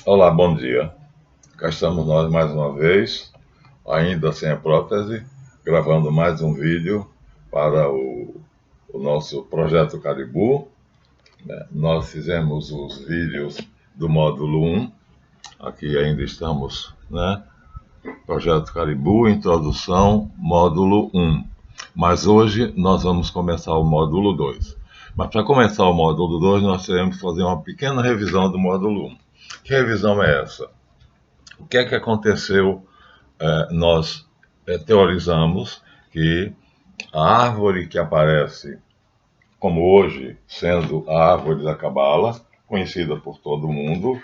Olá, bom dia. Cá estamos nós mais uma vez, ainda sem a prótese, gravando mais um vídeo para o nosso projeto Caribou. Nós fizemos os vídeos do módulo 1, aqui ainda estamos, Projeto Caribou, Introdução, módulo 1. Mas hoje nós vamos começar o módulo 2. Mas para começar o módulo 2, nós teremos que fazer uma pequena revisão do módulo 1. Que revisão é essa? O que é que aconteceu? Nós teorizamos que a árvore que aparece, como hoje, sendo a árvore da Cabala, conhecida por todo mundo,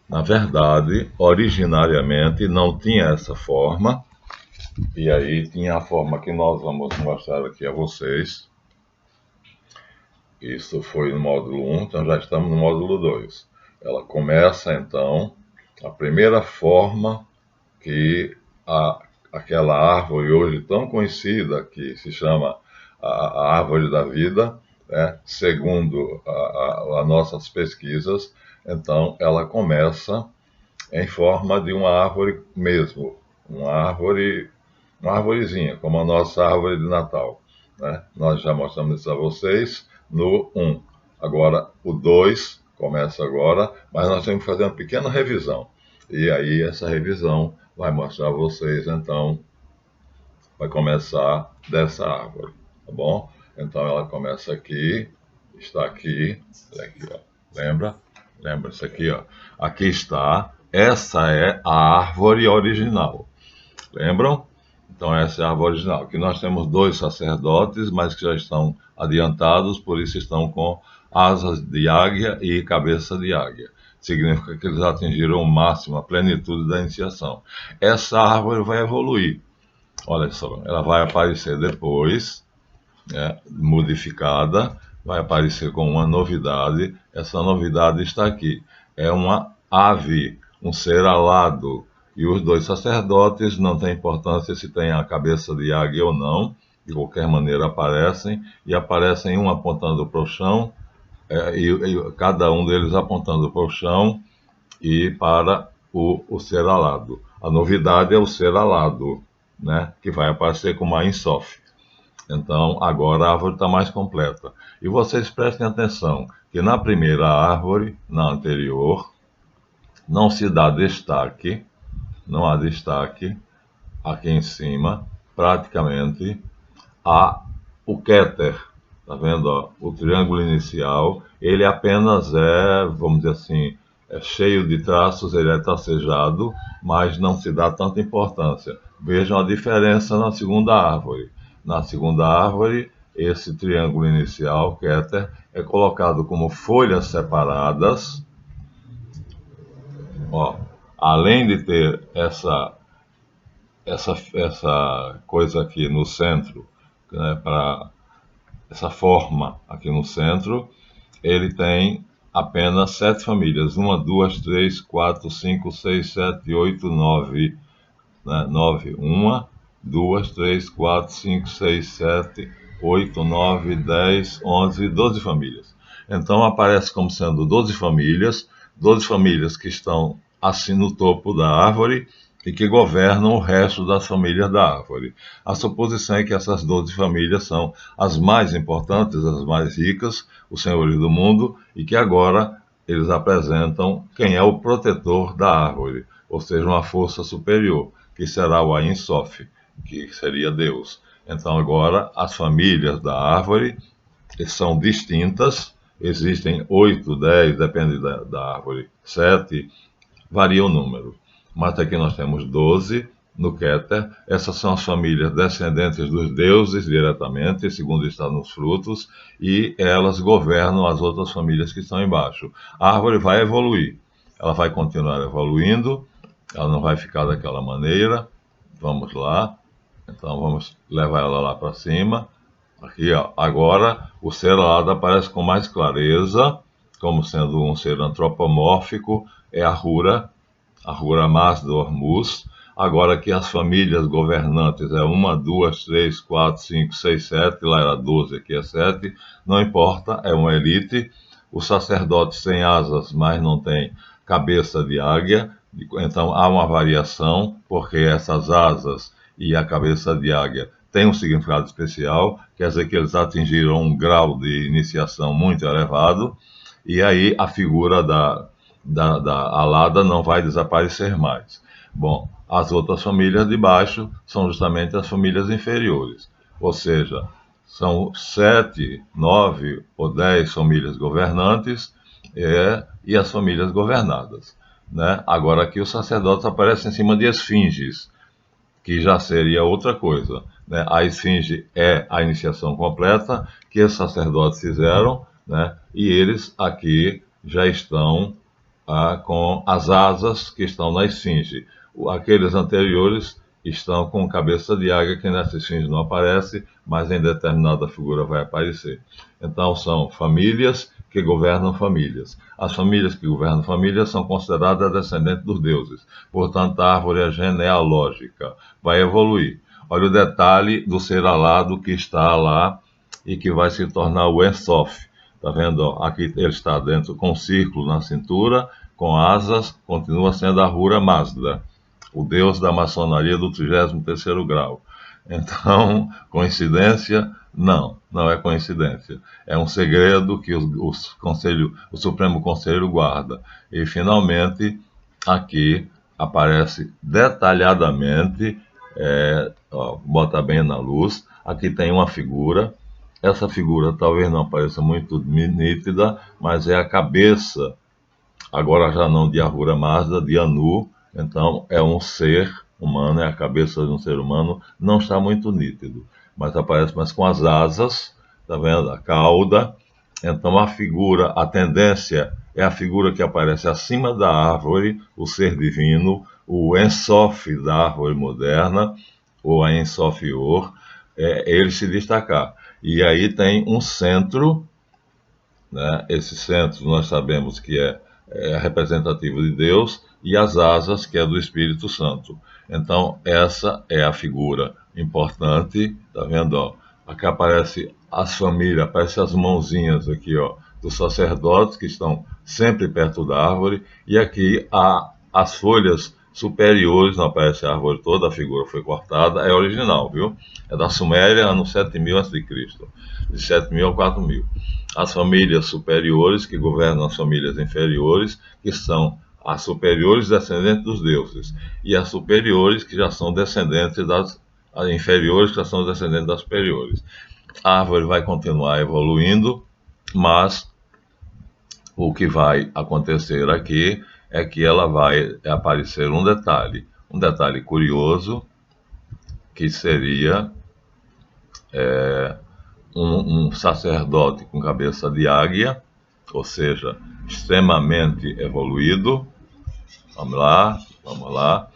na verdade, originariamente não tinha essa forma, e aí tinha a forma que nós vamos mostrar aqui a vocês. Isso foi no módulo 1, então já estamos no módulo 2. Ela começa, então, a primeira forma que aquela árvore hoje tão conhecida, que se chama a árvore da vida, segundo as nossas pesquisas, então ela começa em forma de uma árvore mesmo, uma arvorezinha, como a nossa árvore de Natal. Nós já mostramos isso a vocês no 1. Agora, o 2 começa agora, mas nós temos que fazer uma pequena revisão. E aí, essa revisão vai mostrar a vocês, então, vai começar dessa árvore, tá bom? Então, ela começa aqui, está aqui, ó. Lembra isso aqui, ó. Aqui está, essa é a árvore original. Lembram? Então, essa é a árvore original. Aqui nós temos 2 sacerdotes, mas que já estão adiantados, por isso estão com asas de águia e cabeça de águia. Significa que eles atingiram o máximo, a plenitude da iniciação. Essa árvore vai evoluir. Olha só, ela vai aparecer depois, modificada, vai aparecer com uma novidade. Essa novidade está aqui. É uma ave, um ser alado. E os 2 sacerdotes, não tem importância se tem a cabeça de águia ou não, de qualquer maneira aparecem, e aparecem um apontando para o chão, e cada um deles apontando para o chão e para o ser alado. A novidade é o ser alado, que vai aparecer como a Insof. Então, agora a árvore está mais completa. E vocês prestem atenção que na primeira árvore, na anterior, não se dá destaque, não há destaque aqui em cima, praticamente, o Keter. Tá vendo? Ó? O triângulo inicial, ele apenas vamos dizer assim, cheio de traços, ele é tracejado, mas não se dá tanta importância. Vejam a diferença na segunda árvore. Na segunda árvore, esse triângulo inicial, Keter, é colocado como folhas separadas. Ó, além de ter essa coisa aqui no centro, para essa forma aqui no centro, ele tem apenas 7 famílias. 1, 2, 3, 4, 5, 6, 7, 8, 9. 9. 1, 2, 3, 4, 5, 6, 7, 8, 9, 10, 11, 12 famílias. Então aparece como sendo 12 famílias que estão assim no topo da árvore e que governam o resto das famílias da árvore. A suposição é que essas 12 famílias são as mais importantes, as mais ricas, os senhores do mundo, e que agora eles apresentam quem é o protetor da árvore, ou seja, uma força superior, que será o Ein Sof, que seria Deus. Então agora as famílias da árvore são distintas, existem 8, 10, depende da árvore, 7, varia o número. Mas aqui nós temos 12 no Keter. Essas são as famílias descendentes dos deuses diretamente, segundo está nos frutos, e elas governam as outras famílias que estão embaixo. A árvore vai evoluir, ela vai continuar evoluindo, ela não vai ficar daquela maneira. Vamos lá, então vamos levar ela lá para cima. Aqui, ó. Agora o ser alado aparece com mais clareza, como sendo um ser antropomórfico, é a Hura Mazda Hormuz. Agora aqui as famílias governantes é 1, 2, 3, 4, 5, 6, 7, lá era 12, aqui é 7, não importa, é uma elite. o sacerdote sem asas, mas não tem cabeça de águia. Então há uma variação, porque essas asas e a cabeça de águia têm um significado especial, quer dizer que eles atingiram um grau de iniciação muito elevado, e aí a figura da alada não vai desaparecer mais. Bom, as outras famílias de baixo são justamente as famílias inferiores, ou seja, são 7, 9 ou 10 famílias governantes e as famílias governadas. Né? Agora aqui os sacerdotes aparecem em cima de esfinges, que já seria outra coisa. Né? A esfinge é a iniciação completa que os sacerdotes fizeram, né? E eles aqui já estão com as asas que estão na esfinge. Aqueles anteriores estão com cabeça de águia, que nessa esfinge não aparece, mas em determinada figura vai aparecer. Então são famílias que governam famílias. As famílias que governam famílias são consideradas descendentes dos deuses. Portanto, a árvore genealógica vai evoluir. Olha o detalhe do ser alado que está lá e que vai se tornar o Ensof. Está vendo? Aqui ele está dentro com um círculo na cintura, com asas, continua sendo Ahura Mazda, o deus da maçonaria do 33º grau. Então, coincidência? Não, não é coincidência. É um segredo que o Supremo Conselho guarda. E, finalmente, aqui aparece detalhadamente, bota bem na luz, aqui tem uma figura. Essa figura talvez não pareça muito nítida, mas é a cabeça, agora já não de Ahura Mazda, de Anu. Então é um ser humano, é a cabeça de um ser humano, não está muito nítido, mas aparece mais com as asas, tá vendo? A cauda. Então a figura, a tendência é a figura que aparece acima da árvore, o ser divino, o Ensof da árvore moderna, ou a Ensofior, ele se destacar. E aí tem um centro, né? Esse centro nós sabemos que é representativo de Deus, e as asas, que é do Espírito Santo. Então, essa é a figura importante, tá vendo? Ó? Aqui aparece as famílias, aparece as mãozinhas aqui, ó, dos sacerdotes que estão sempre perto da árvore, e aqui há as folhas superiores, não aparece a árvore toda, a figura foi cortada, é original, viu? É da Suméria, ano 7000 a.C., de 7000 a 4000. As famílias superiores, que governam as famílias inferiores, que são as superiores descendentes dos deuses, e as superiores, que já são descendentes das as inferiores, que já são descendentes das superiores. A árvore vai continuar evoluindo, mas o que vai acontecer aqui é que ela vai aparecer um detalhe curioso, que seria um sacerdote com cabeça de águia, ou seja, extremamente evoluído, vamos lá,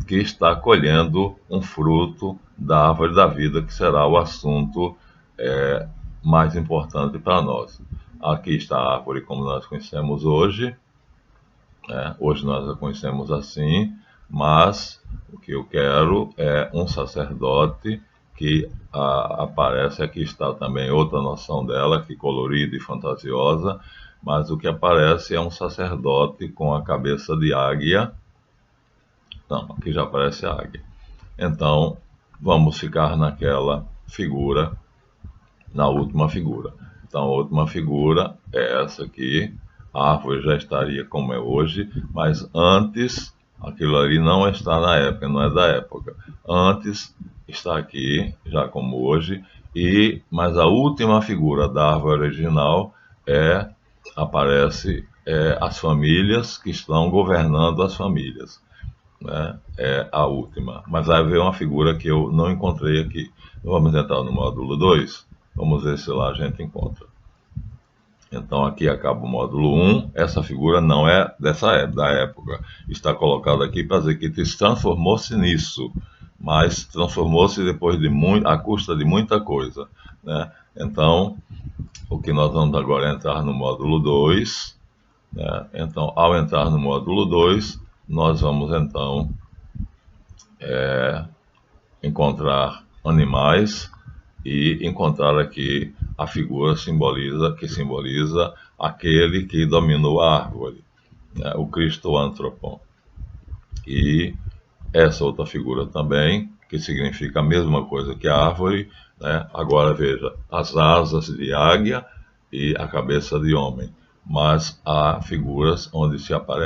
que está colhendo um fruto da árvore da vida, que será o assunto mais importante para nós. Aqui está a árvore como nós conhecemos hoje, né? Hoje nós a conhecemos assim, mas o que eu quero é um sacerdote que aparece. Aqui está também outra noção dela, que colorida e fantasiosa, mas o que aparece é um sacerdote com a cabeça de águia. Não, aqui já aparece a águia. Então, vamos ficar naquela figura, na última figura. Então, a última figura é essa aqui. A árvore já estaria como é hoje, mas antes, aquilo ali não está na época, não é da época. Antes está aqui, já como hoje, mas a última figura da árvore original aparece as famílias que estão governando as famílias. Né? É a última. Mas vai haver uma figura que eu não encontrei aqui. Vamos entrar no módulo 2. Vamos ver se lá a gente encontra. Então aqui acaba o módulo 1. Essa figura não é da época. Está colocada aqui para dizer que transformou-se nisso, mas transformou-se depois à custa de muita coisa. Né? Então, o que nós vamos agora é entrar no módulo 2. Né? Então, ao entrar no módulo 2, nós vamos então encontrar animais, e encontraram aqui a figura que simboliza aquele que dominou a árvore, né, o Cristo Antropon. E essa outra figura também, que significa a mesma coisa que a árvore, né? Agora veja, as asas de águia e a cabeça de homem, mas há figuras onde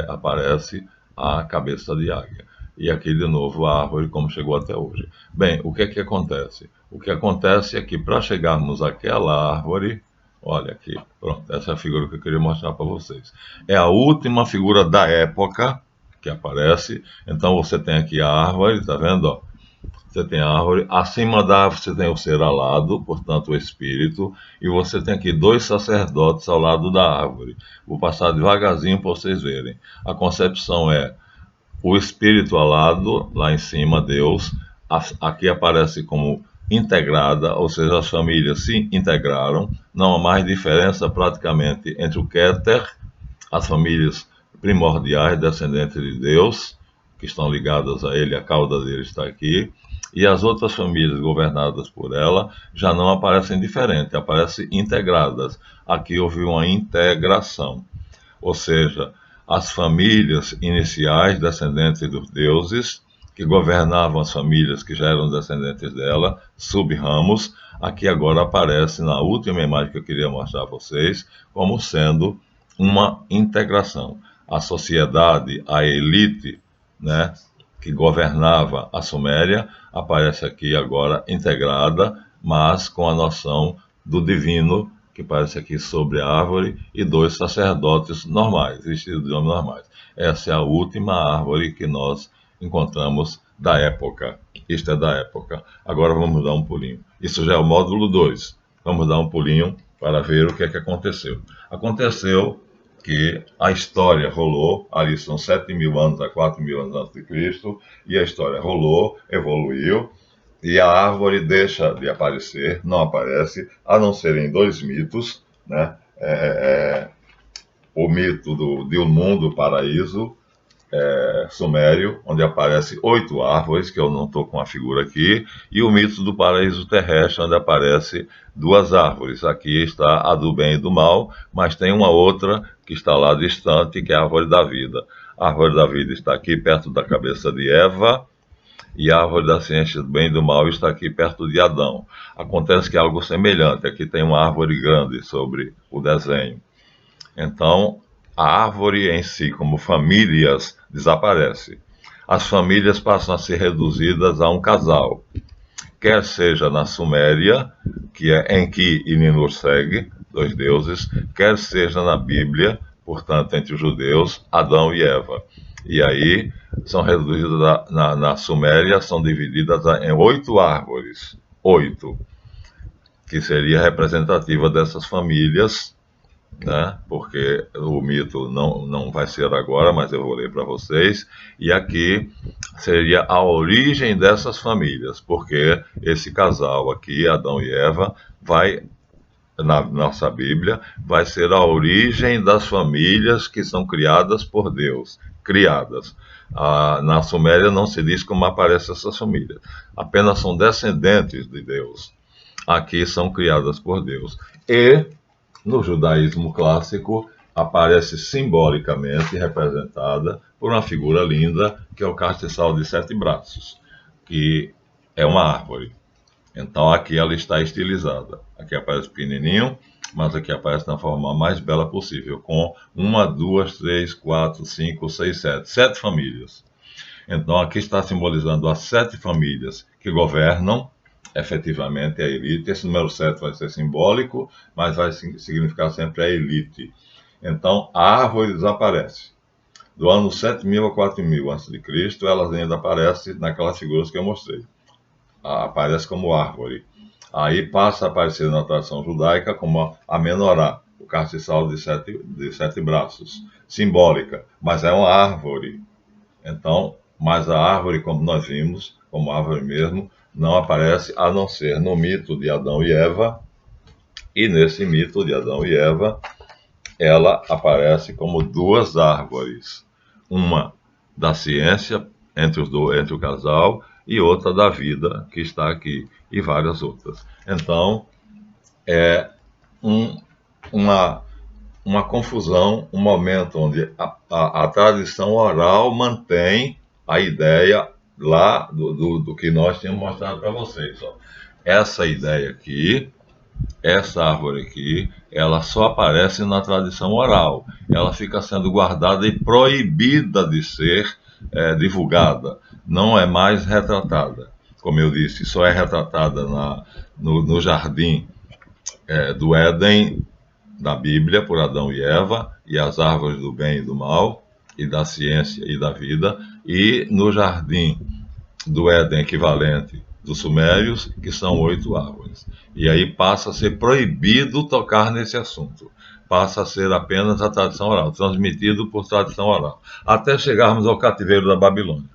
aparece a cabeça de águia. E aqui de novo a árvore como chegou até hoje. Bem, o que é que acontece? O que acontece é que para chegarmos àquela árvore, olha aqui, pronto, essa é a figura que eu queria mostrar para vocês. É a última figura da época que aparece. Então você tem aqui a árvore, tá vendo? Ó? Você tem a árvore, acima da árvore você tem o ser alado, portanto o espírito, e você tem aqui dois sacerdotes ao lado da árvore. Vou passar devagarzinho para vocês verem. A concepção é o espírito alado, lá em cima, Deus, aqui aparece como integrada, ou seja, as famílias se integraram, não há mais diferença praticamente entre o Keter, as famílias primordiais, descendentes de Deus, que estão ligadas a ele, a cauda dele está aqui, e as outras famílias governadas por ela já não aparecem diferentes, aparecem integradas. Aqui houve uma integração, ou seja, as famílias iniciais, descendentes dos deuses, que governavam as famílias que já eram descendentes dela, sub-ramos, aqui agora aparece na última imagem que eu queria mostrar a vocês, como sendo uma integração. A sociedade, a elite, né, que governava a Suméria, aparece aqui agora integrada, mas com a noção do divino, que aparece aqui sobre a árvore, e dois sacerdotes normais, vestidos de homens normais. Essa é a última árvore que nós encontramos da época. Isto é da época. Agora vamos dar um pulinho. Isso já é o módulo 2. Vamos dar um pulinho para ver o que é que aconteceu. Aconteceu que a história rolou, ali são 7.000 anos a 4.000 anos antes de Cristo, e a história rolou, evoluiu, e a árvore deixa de aparecer, não aparece, a não ser em dois mitos, né? O mito de um mundo paraíso, sumério, onde aparece 8 árvores, que eu não estou com a figura aqui, e o mito do paraíso terrestre, onde aparece 2 árvores. Aqui está a do bem e do mal, mas tem uma outra que está lá distante, que é a árvore da vida. A árvore da vida está aqui perto da cabeça de Eva, e a árvore da ciência do bem e do mal está aqui perto de Adão. Acontece que é algo semelhante. Aqui tem uma árvore grande sobre o desenho. Então, a árvore em si, como famílias, desaparece. As famílias passam a ser reduzidas a um casal, quer seja na Suméria, que é Enki e Ninursegue, 2 deuses, quer seja na Bíblia, portanto, entre os judeus, Adão e Eva. E aí são reduzidas na Suméria, são divididas em 8 árvores, 8, que seria representativa dessas famílias, né? Porque o mito não vai ser agora, mas eu vou ler para vocês. E aqui seria a origem dessas famílias, porque esse casal aqui, Adão e Eva, vai, na nossa Bíblia, vai ser a origem das famílias que são criadas por Deus. Criadas. Na Suméria não se diz como aparecem essas famílias, apenas são descendentes de Deus. Aqui são criadas por Deus. E no judaísmo clássico, aparece simbolicamente representada por uma figura linda, que é o castiçal de 7 braços, que é uma árvore. Então aqui ela está estilizada. Aqui aparece pequenininho, mas aqui aparece na forma mais bela possível, com 1, 2, 3, 4, 5, 6, 7. 7 famílias. Então aqui está simbolizando as 7 famílias que governam efetivamente a elite. Esse número 7 vai ser simbólico, mas vai significar sempre a elite. Então, a árvore desaparece. Do ano 7.000 a 4.000 a.C., elas ainda aparecem naquelas figuras que eu mostrei. Aparece como árvore. Aí passa a aparecer na tradição judaica como a menorá, o castiçal de 7 braços, simbólica, mas é uma árvore. Então, mas a árvore, como nós vimos, como árvore mesmo, não aparece a não ser no mito de Adão e Eva, e nesse mito de Adão e Eva, ela aparece como 2 árvores, uma da ciência entre o casal e outra da vida, que está aqui, e várias outras. Então, é um, uma, uma confusão, um momento onde a tradição oral mantém a ideia lá do que nós tínhamos mostrado para vocês. Ó. Essa ideia aqui, essa árvore aqui, ela só aparece na tradição oral. Ela fica sendo guardada e proibida de ser divulgada. Não é mais retratada. Como eu disse, só é retratada no jardim do Éden da Bíblia por Adão e Eva, e as árvores do bem e do mal, e da ciência e da vida, e no jardim do Éden equivalente dos Sumérios, que são 8 árvores. E aí passa a ser proibido tocar nesse assunto. Passa a ser apenas a tradição oral, transmitido por tradição oral, até chegarmos ao cativeiro da Babilônia.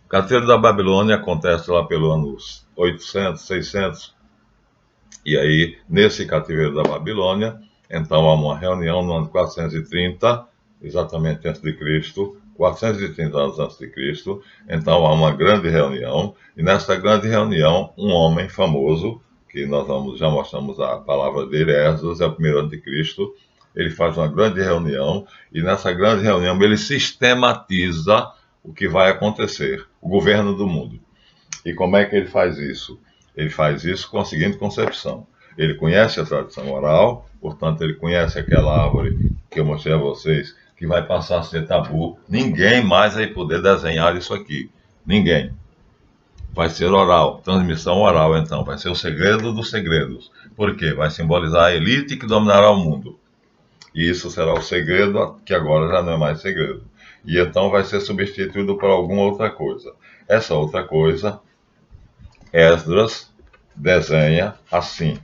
O cativeiro da Babilônia acontece lá pelos anos 800, 600, e aí, nesse cativeiro da Babilônia, então há uma reunião no ano 430, exatamente antes de Cristo, 430 anos antes de Cristo, então há uma grande reunião, e nessa grande reunião, um homem famoso, que nós já mostramos a palavra dele, Esdras, é o primeiro ano de Cristo, ele faz uma grande reunião, e nessa grande reunião ele sistematiza o que vai acontecer, o governo do mundo. E como é que ele faz isso? Ele faz isso com a seguinte concepção. Ele conhece a tradição oral, portanto, ele conhece aquela árvore que eu mostrei a vocês, que vai passar a ser tabu. Ninguém mais vai poder desenhar isso aqui. Ninguém. Vai ser oral, transmissão oral, então. Vai ser o segredo dos segredos. Por quê? Vai simbolizar a elite que dominará o mundo. E isso será o segredo, que agora já não é mais segredo. E então vai ser substituído por alguma outra coisa. Essa outra coisa, Esdras desenha assim.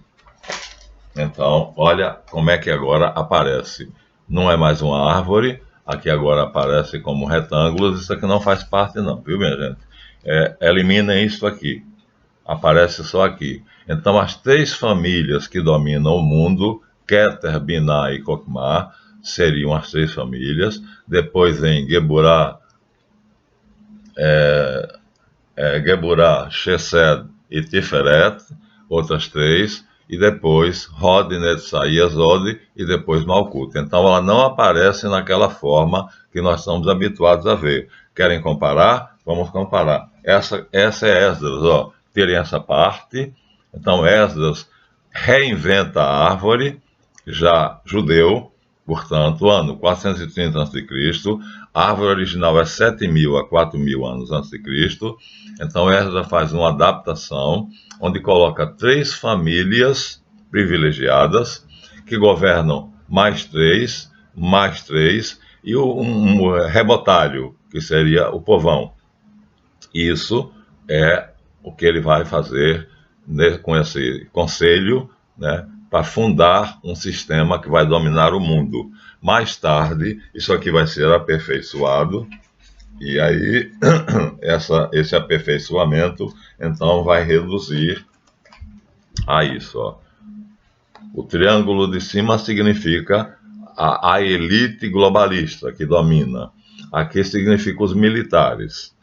Então, olha como é que agora aparece. Não é mais uma árvore, aqui agora aparece como retângulos. Isso aqui não faz parte não, viu, minha gente? Eliminem isso aqui. Aparece só aqui. Então, as 3 famílias que dominam o mundo, Keter, Binah e Kokmar, seriam as 3 famílias. Depois vem Geburah, Chesed e Tiferet, outras 3, e depois Hod, Netzah e Esod, e depois Malkut. Então ela não aparece naquela forma que nós estamos habituados a ver. Querem comparar? Vamos comparar. Essa é Esdras, ó. Tirem essa parte. Então Esdras reinventa a árvore, já judeu, portanto, ano 430 a.C., a árvore original é 7.000 a 4.000 anos antes de Cristo. Então Esdras faz uma adaptação onde coloca 3 famílias privilegiadas que governam mais 3 e um rebotalho, que seria o povão. Isso é o que ele vai fazer com esse conselho, né, para fundar um sistema que vai dominar o mundo. Mais tarde, isso aqui vai ser aperfeiçoado, e aí esse aperfeiçoamento, então, vai reduzir a isso. Ó. O triângulo de cima significa a elite globalista que domina. Aqui significa os militares.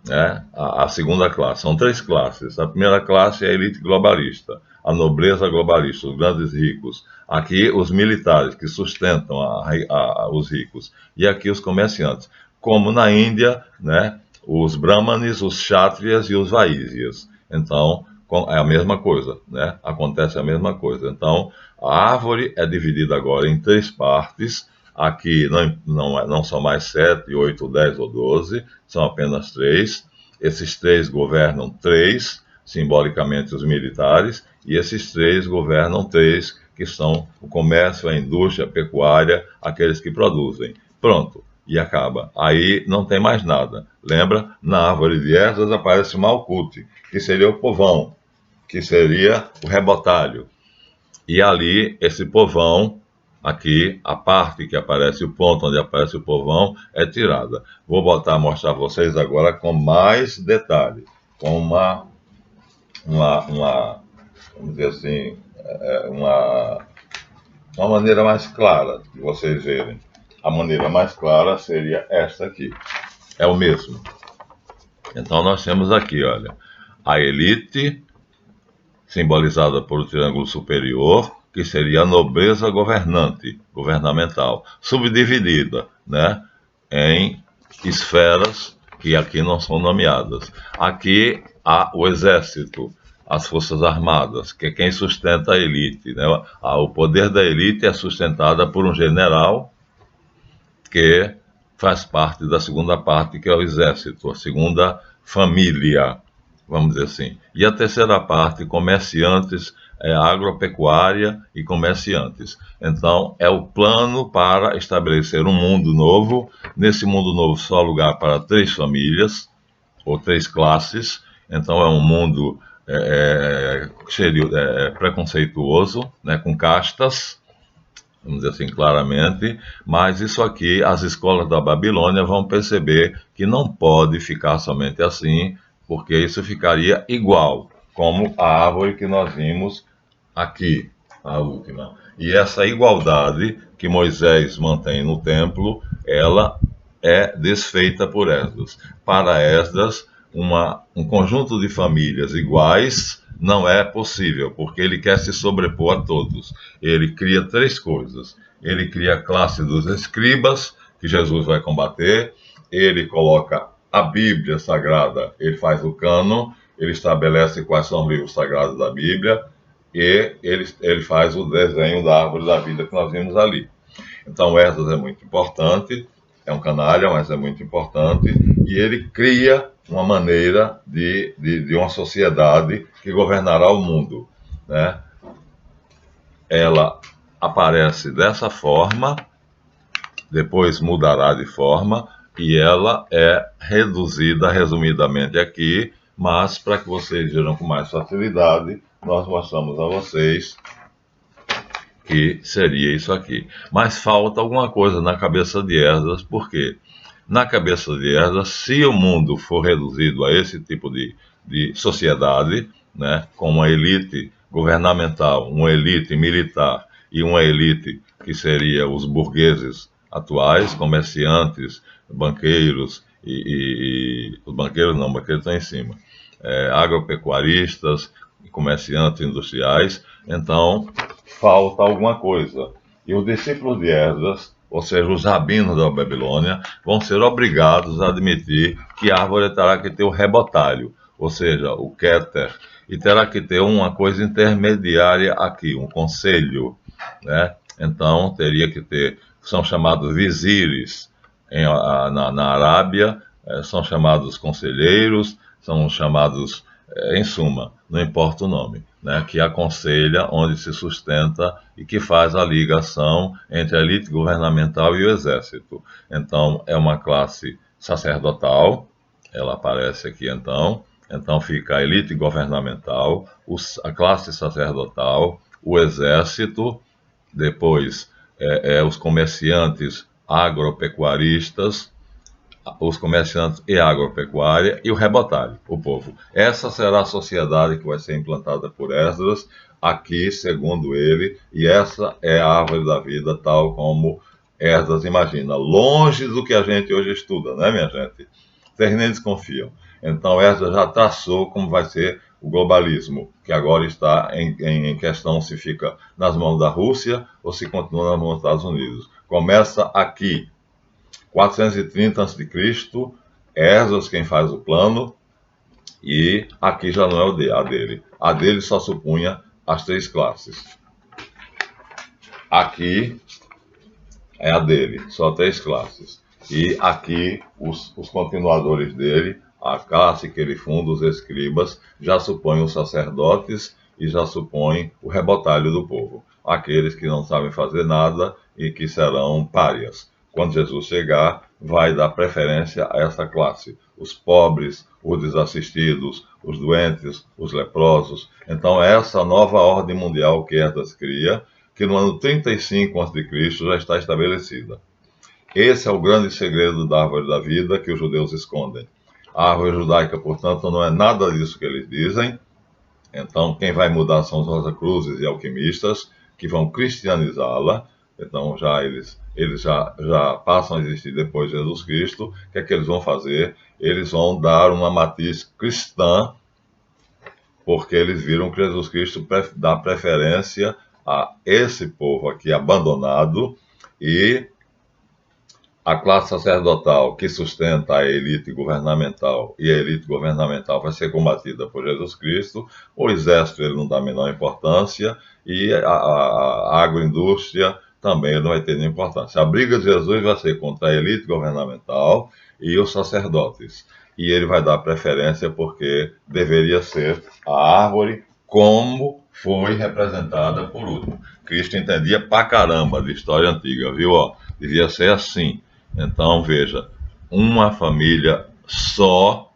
Né? A segunda classe. São 3 classes. A primeira classe é a elite globalista, a nobreza globalista, os grandes ricos. Aqui, os militares que sustentam os ricos. E aqui, os comerciantes. Como na Índia, né? Os brahmanes, os kshatriyas e os vaíshyas. Então, é a mesma coisa, né? Acontece a mesma coisa. Então, a árvore é dividida agora em 3 partes. Aqui não são mais 7, 8, 10 ou 12, são apenas 3. Esses 3 governam 3, simbolicamente os militares, e esses 3 governam 3, que são o comércio, a indústria, a pecuária, aqueles que produzem. Pronto, e acaba. Aí não tem mais nada. Lembra? Na árvore de Esdras aparece Malkut, que seria o povão, que seria o rebotalho. E ali, esse povão, aqui, a parte que aparece, o ponto onde aparece o povão, é tirada. Vou mostrar a vocês agora com mais detalhe, com uma vamos dizer assim, uma maneira mais clara de vocês verem. A maneira mais clara seria esta aqui. É o mesmo. Então nós temos aqui, olha, a elite, simbolizada por o triângulo superior, que seria a nobreza governante, governamental, subdividida, né, em esferas que aqui não são nomeadas. Aqui há o exército, as forças armadas, que é quem sustenta a elite, né? O poder da elite é sustentada por um general que faz parte da segunda parte, que é o exército, a segunda família, vamos dizer assim. E a terceira parte, comerciantes, agropecuária e comerciantes. Então, é o plano para estabelecer um mundo novo. Nesse mundo novo, só há lugar para 3 famílias, ou 3 classes. Então, é um mundo preconceituoso, né, com castas, vamos dizer assim claramente, mas isso aqui, as escolas da Babilônia vão perceber que não pode ficar somente assim, porque isso ficaria igual, como a árvore que nós vimos aqui, a última. E essa igualdade que Moisés mantém no templo, ela é desfeita por Esdras. Para Esdras, um conjunto de famílias iguais não é possível, porque ele quer se sobrepor a todos. Ele cria 3 coisas. Ele cria a classe dos escribas, que Jesus vai combater. Ele coloca a Bíblia Sagrada, ele faz o cânon, ele estabelece quais são os livros sagrados da Bíblia, e ele faz o desenho da árvore da vida que nós vimos ali. Então, Esdras é muito importante, é um canalha, mas é muito importante, e ele cria uma maneira de uma sociedade que governará o mundo, né? Ela aparece dessa forma, depois mudará de forma, e ela é reduzida resumidamente aqui, mas para que vocês vejam com mais facilidade, nós mostramos a vocês que seria isso aqui. Mas falta alguma coisa na cabeça de Esdras, porque na cabeça de Esdras, se o mundo for reduzido a esse tipo de sociedade, né, com uma elite governamental, uma elite militar e uma elite que seria os burgueses atuais, comerciantes, banqueiros os banqueiros não, banqueiros estão em cima, agropecuaristas, comerciantes industriais, então falta alguma coisa. E os discípulos de Esdras, ou seja, os rabinos da Babilônia, vão ser obrigados a admitir que a árvore terá que ter o rebotalho, ou seja, o Keter, e terá que ter uma coisa intermediária aqui, um conselho, né? Então, teria que ter, são chamados vizires na Arábia, são chamados conselheiros, são chamados, em suma, não importa o nome, né, que aconselha, onde se sustenta e que faz a ligação entre a elite governamental e o exército. Então, é uma classe sacerdotal, ela aparece aqui então fica a elite governamental, a classe sacerdotal, o exército, depois os comerciantes agropecuaristas, os comerciantes e a agropecuária e o rebotalho, o povo. Essa será a sociedade que vai ser implantada por Esdras, aqui, segundo ele, e essa é a árvore da vida, tal como Esdras imagina. Longe do que a gente hoje estuda, né, minha gente? Vocês nem desconfiam. Então, Esdras já traçou como vai ser o globalismo, que agora está em questão se fica nas mãos da Rússia ou se continua nas mãos dos Estados Unidos. Começa aqui, 430 a.C., Esdras quem faz o plano, e aqui já não é a dele. A dele só supunha as 3 classes. Aqui é a dele, só 3 classes. E aqui os continuadores dele, a classe que ele funda, os escribas, já supõem os sacerdotes e já supõem o rebotalho do povo. Aqueles que não sabem fazer nada e que serão párias. Quando Jesus chegar, vai dar preferência a essa classe. Os pobres, os desassistidos, os doentes, os leprosos. Então, essa nova ordem mundial que Esdras cria, que no ano 35 a.C. já está estabelecida. Esse é o grande segredo da árvore da vida que os judeus escondem. A árvore judaica, portanto, não é nada disso que eles dizem. Então, quem vai mudar são os Rosa Cruzes e alquimistas, que vão cristianizá-la. Então eles já passam a existir depois de Jesus Cristo. O que é que eles vão fazer? Eles vão dar uma matriz cristã, porque eles viram que Jesus Cristo dá preferência a esse povo aqui abandonado, e a classe sacerdotal que sustenta a elite governamental, e a elite governamental vai ser combatida por Jesus Cristo. O exército ele não dá a menor importância, e a agroindústria também não vai ter nenhuma importância. A briga de Jesus vai ser contra a elite governamental e os sacerdotes. E ele vai dar preferência porque deveria ser a árvore como foi representada por último. Cristo entendia pra caramba de história antiga, viu? Ó, devia ser assim. Então, veja, uma família só,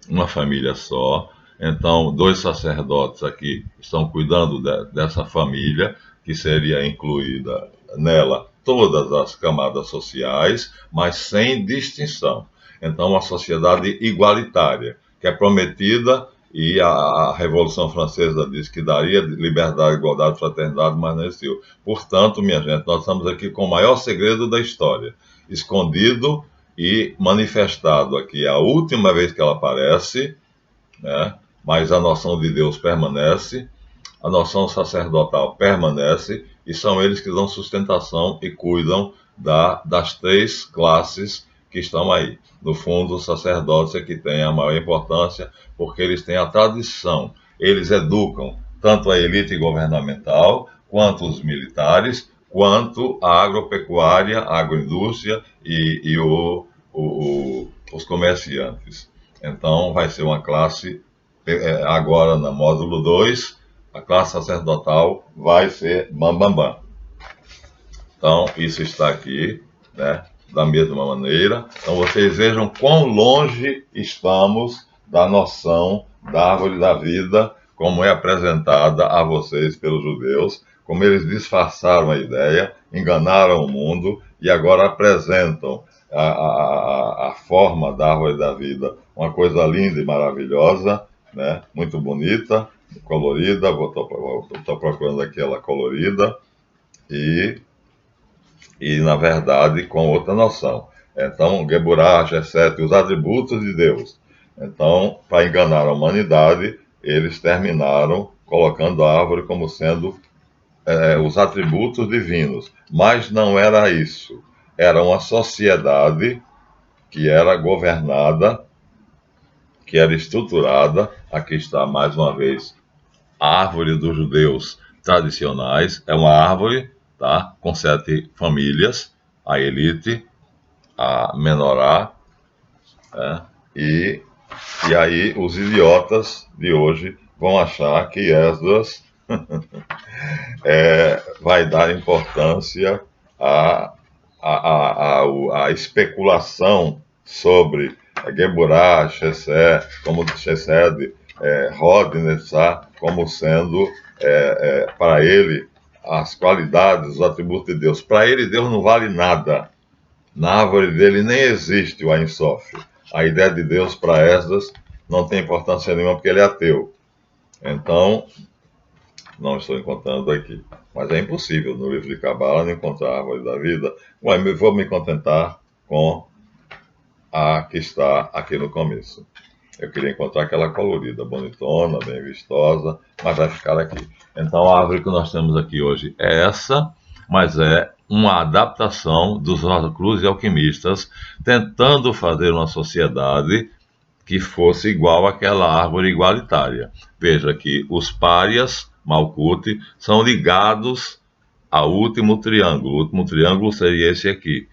uma família só. Então, dois sacerdotes aqui estão cuidando dessa família, que seria incluída nela todas as camadas sociais, mas sem distinção. Então, uma sociedade igualitária, que é prometida, e a Revolução Francesa diz que daria liberdade, igualdade, fraternidade, mas não existiu. Portanto, minha gente, nós estamos aqui com o maior segredo da história, escondido e manifestado aqui. É a última vez que ela aparece, né? Mas a noção de Deus permanece, a noção sacerdotal permanece, e são eles que dão sustentação e cuidam das três classes que estão aí. No fundo, os sacerdotes é que têm a maior importância, porque eles têm a tradição, eles educam tanto a elite governamental, quanto os militares, quanto a agropecuária, a agroindústria e os comerciantes. Então, vai ser uma classe, agora no módulo 2, a classe sacerdotal vai ser bam, bam, bam. Então, isso está aqui, né, da mesma maneira. Então, vocês vejam quão longe estamos da noção da árvore da vida, como é apresentada a vocês pelos judeus, como eles disfarçaram a ideia, enganaram o mundo e agora apresentam a forma da árvore da vida, uma coisa linda e maravilhosa, né, muito bonita, colorida. Estou procurando aqui ela colorida, e na verdade com outra noção. Então, Geburah, Gesset, os atributos de Deus. Então, para enganar a humanidade, eles terminaram colocando a árvore como sendo os atributos divinos. Mas não era isso. Era uma sociedade que era governada, que era estruturada. Aqui está mais uma vez a árvore dos judeus tradicionais. É uma árvore, tá, com 7 famílias: a elite, a menorá, né? E aí os idiotas de hoje vão achar que Esdras vai dar importância à especulação sobre Geburah, Chesed, Hod, Netzah, como sendo, para ele, as qualidades, os atributos de Deus. Para ele, Deus não vale nada. Na árvore dele nem existe o Ein Sof. A ideia de Deus para Esdras não tem importância nenhuma, porque ele é ateu. Então, não estou encontrando aqui. Mas é impossível no livro de Cabala não encontrar a árvore da vida. Mas vou me contentar com a que está aqui no começo. Eu queria encontrar aquela colorida, bonitona, bem vistosa, mas vai ficar aqui. Então, a árvore que nós temos aqui hoje é essa, mas é uma adaptação dos Rosa Cruz e alquimistas, tentando fazer uma sociedade que fosse igual àquela árvore igualitária. Veja que os párias, Malkuth, são ligados ao último triângulo. O último triângulo seria esse aqui.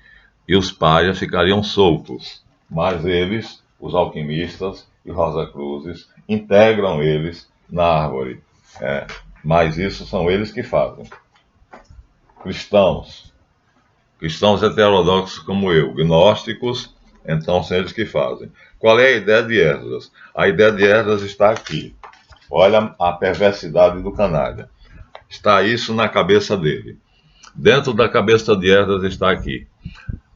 E os párias ficariam soltos. Mas eles, os alquimistas e Rosa Cruzes, integram eles na árvore. Mas isso são eles que fazem. Cristãos heterodoxos como eu, gnósticos, então são eles que fazem. Qual é a ideia de Esdras? A ideia de Esdras está aqui. Olha a perversidade do canalha. Está isso na cabeça dele. Dentro da cabeça de Esdras está aqui.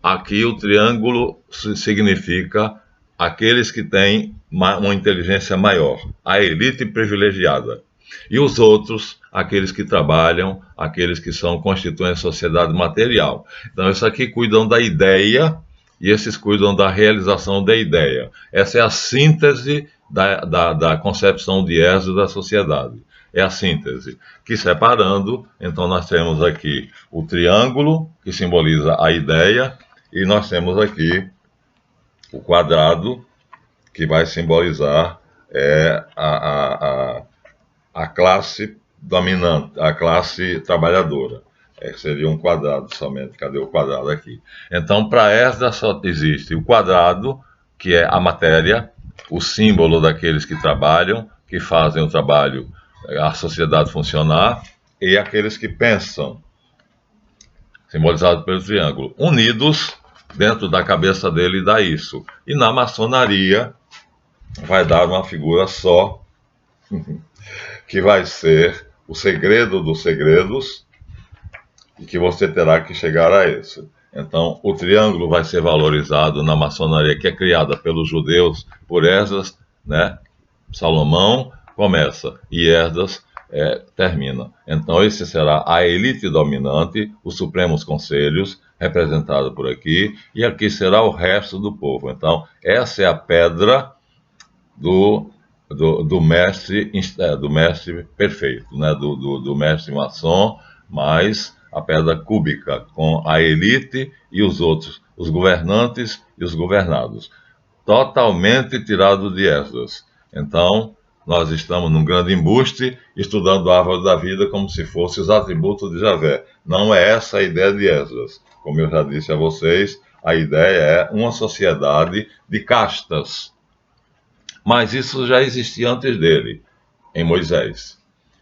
Aqui o triângulo significa aqueles que têm uma inteligência maior, a elite privilegiada. E os outros, aqueles que trabalham, aqueles que constituem a sociedade material. Então, esses aqui cuidam da ideia e esses cuidam da realização da ideia. Essa é a síntese da concepção de Esdras da sociedade. É a síntese. Que separando, então nós temos aqui o triângulo, que simboliza a ideia, e nós temos aqui o quadrado, que vai simbolizar a classe dominante, a classe trabalhadora. Seria um quadrado somente. Cadê o quadrado aqui? Então, para Esdras só existe o quadrado, que é a matéria, o símbolo daqueles que trabalham, que fazem o trabalho, a sociedade funcionar, e aqueles que pensam, simbolizado pelo triângulo, unidos dentro da cabeça dele dá isso. E na maçonaria vai dar uma figura só, que vai ser o segredo dos segredos, e que você terá que chegar a isso. Então, o triângulo vai ser valorizado na maçonaria, que é criada pelos judeus, por Esdras, né? Salomão começa e Esdras termina. Então, esse será a elite dominante, os supremos conselhos, representado por aqui, e aqui será o resto do povo. Então, essa é a pedra do mestre perfeito, né? do mestre maçom, mas a pedra cúbica, com a elite e os outros, os governantes e os governados. Totalmente tirado de Esdras. Então, nós estamos num grande embuste, estudando a árvore da vida como se fosse os atributos de Javé. Não é essa a ideia de Esdras. Como eu já disse a vocês, a ideia é uma sociedade de castas. Mas isso já existia antes dele, em Moisés.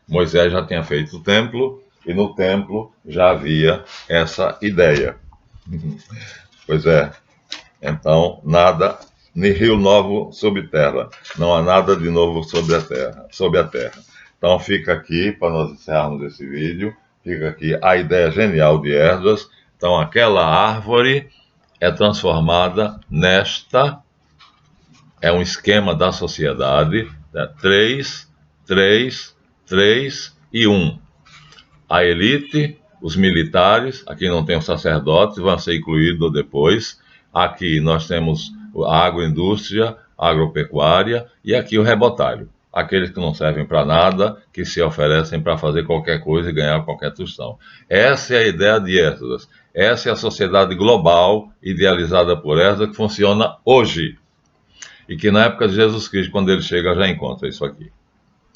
Moisés já tinha feito o templo, e no templo já havia essa ideia. Pois é. Então, nada, nem rio novo sob terra. Não há nada de novo sobre a terra. Então, fica aqui, para nós encerrarmos esse vídeo, fica aqui a ideia genial de Esdras. Então, aquela árvore é transformada nesta, é um esquema da sociedade, né? 3, 3, 3 e 1. A elite, os militares, aqui não tem os sacerdotes, vão ser incluídos depois. Aqui nós temos a agroindústria, a agropecuária, e aqui o rebotalho. Aqueles que não servem para nada, que se oferecem para fazer qualquer coisa e ganhar qualquer tostão. Essa é a ideia de Esdras. Essa é a sociedade global, idealizada por Esdras, que funciona hoje. E que na época de Jesus Cristo, quando ele chega, já encontra isso aqui.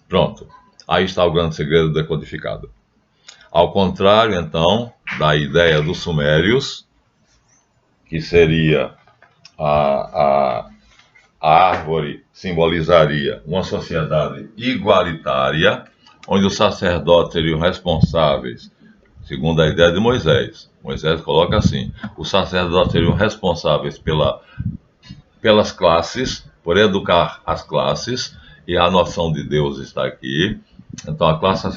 Pronto. Aí está o grande segredo decodificado. Ao contrário, então, da ideia dos sumérios, que seria a árvore simbolizaria uma sociedade igualitária, onde os sacerdotes seriam responsáveis, segundo a ideia de Moisés. Moisés coloca assim: os sacerdotes seriam responsáveis pelas classes, por educar as classes, e a noção de Deus está aqui. Então, a classe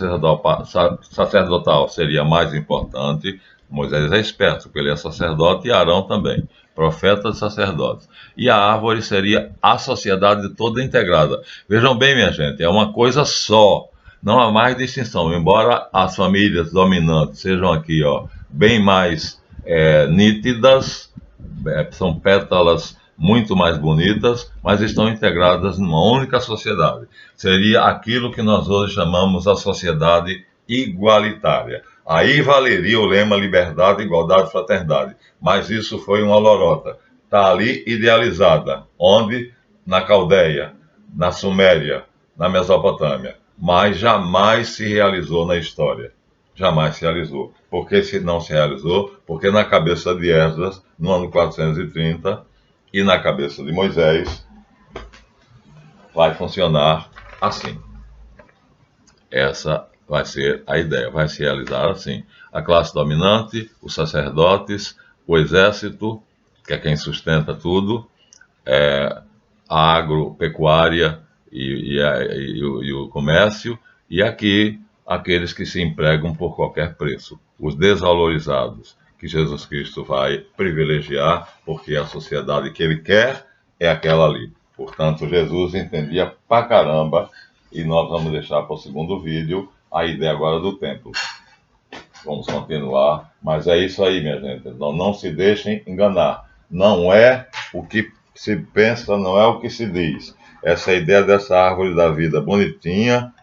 sacerdotal seria mais importante. Moisés é esperto, porque ele é sacerdote, e Arão também, profeta e sacerdote. E a árvore seria a sociedade toda integrada. Vejam bem, minha gente, é uma coisa só, não há mais distinção. Embora as famílias dominantes sejam aqui, bem mais nítidas, são pétalas muito mais bonitas, mas estão integradas numa única sociedade. Seria aquilo que nós hoje chamamos a sociedade igualitária. Aí valeria o lema liberdade, igualdade, fraternidade. Mas isso foi uma lorota. Está ali idealizada. Onde? Na Caldeia, na Suméria, na Mesopotâmia. Mas jamais se realizou na história. Jamais se realizou. Por que não se realizou? Porque na cabeça de Esdras, no ano 430, e na cabeça de Moisés, vai funcionar assim. Essa vai ser a ideia, vai se realizar assim. A classe dominante, os sacerdotes, o exército, que é quem sustenta tudo, a agropecuária e o comércio, e aqui aqueles que se empregam por qualquer preço, os desvalorizados, que Jesus Cristo vai privilegiar, porque a sociedade que ele quer é aquela ali. Portanto, Jesus entendia pra caramba e nós vamos deixar para o segundo vídeo a ideia agora do templo. Vamos continuar, mas é isso aí, minha gente. Não se deixem enganar. Não é o que se pensa, não é o que se diz. Essa ideia dessa árvore da vida bonitinha,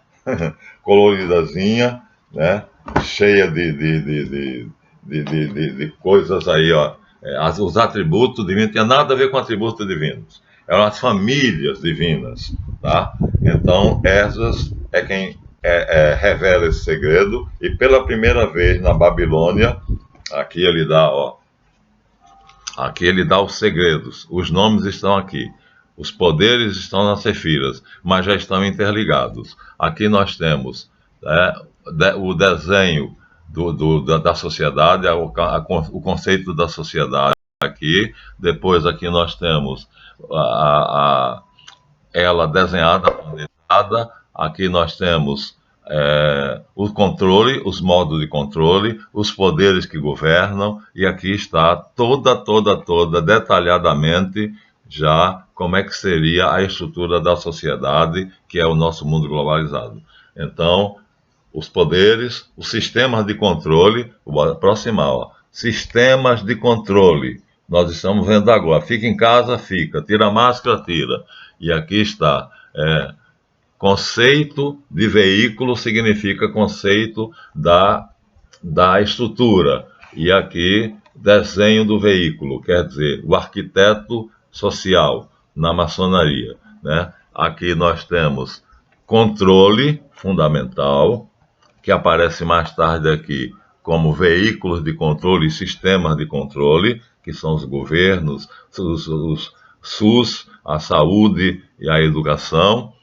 coloridazinha, né? Cheia de coisas aí, ó. Os atributos divinos não tinha nada a ver com atributos divinos. Eram as famílias divinas, tá? Então, Esdras é quem revela esse segredo, e pela primeira vez na Babilônia, aqui ele dá, ó, aqui ele dá os segredos, os nomes estão aqui, os poderes estão nas sefiras, mas já estão interligados. Aqui nós temos o desenho da sociedade, o conceito da sociedade aqui, depois aqui nós temos ela desenhada, planejada, aqui nós temos o controle, os modos de controle, os poderes que governam, e aqui está toda detalhadamente já como é que seria a estrutura da sociedade, que é o nosso mundo globalizado. Então, os poderes, os sistemas de controle, vou aproximar, ó, sistemas de controle, nós estamos vendo agora, fica em casa, fica, tira a máscara, tira, e aqui está, conceito de veículo significa conceito da estrutura. E aqui, desenho do veículo, quer dizer, o arquiteto social na maçonaria, né? Aqui nós temos controle fundamental, que aparece mais tarde aqui como veículos de controle e sistemas de controle, que são os governos, os SUS, a saúde e a educação.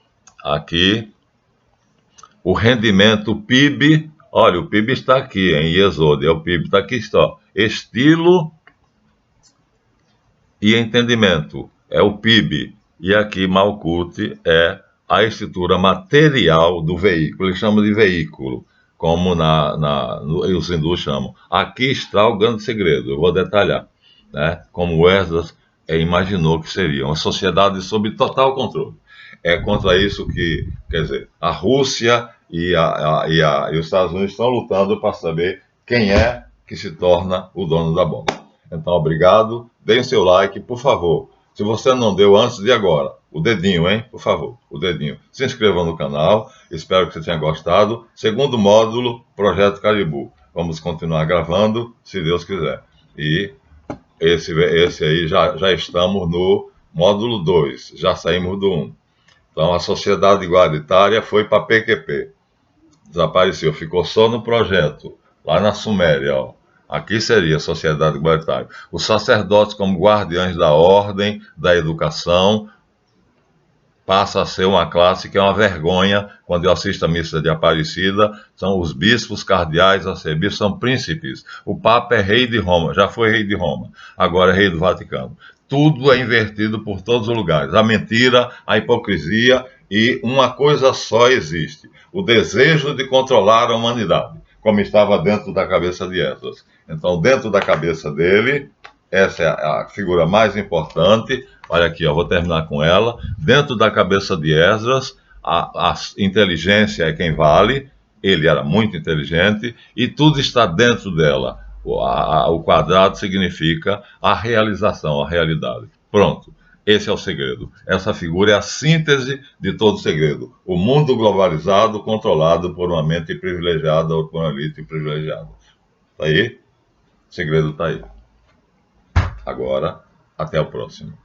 Aqui, o rendimento, o PIB, olha, o PIB está aqui, em Yesod, o PIB está aqui, está, estilo e entendimento, é o PIB, e aqui Malkuth é a estrutura material do veículo, eles chamam de veículo, como os hindus chamam. Aqui está o grande segredo, eu vou detalhar, né? Como Esdras imaginou que seria uma sociedade sob total controle. É contra isso que, quer dizer, a Rússia e os Estados Unidos estão lutando para saber quem é que se torna o dono da bomba. Então, obrigado. Deem o seu like, por favor. Se você não deu antes de agora, o dedinho, hein? Por favor, o dedinho. Se inscreva no canal. Espero que você tenha gostado. Segundo módulo, Projeto Caribou. Vamos continuar gravando, se Deus quiser. E esse aí já estamos no módulo 2. Já saímos do 1. Então, a sociedade igualitária foi para PQP. Desapareceu, ficou só no projeto, lá na Suméria, ó. Aqui seria a sociedade igualitária. Os sacerdotes, como guardiães da ordem, da educação, passa a ser uma classe que é uma vergonha. Quando eu assisto a missa de Aparecida, são os bispos, cardeais, arcebispos, são príncipes. O Papa é rei de Roma, já foi rei de Roma, agora é rei do Vaticano. Tudo é invertido por todos os lugares. A mentira, a hipocrisia, e uma coisa só existe: o desejo de controlar a humanidade, como estava dentro da cabeça de Esdras. Então, dentro da cabeça dele, essa é a figura mais importante. Olha aqui, ó, vou terminar com ela. Dentro da cabeça de Esdras, a inteligência é quem vale. Ele era muito inteligente e tudo está dentro dela. O quadrado significa a realização, a realidade. Pronto, esse é o segredo. Essa figura é a síntese de todo segredo. O mundo globalizado, controlado por uma mente privilegiada ou por uma elite privilegiada. Está aí? O segredo está aí. Agora, até o próximo.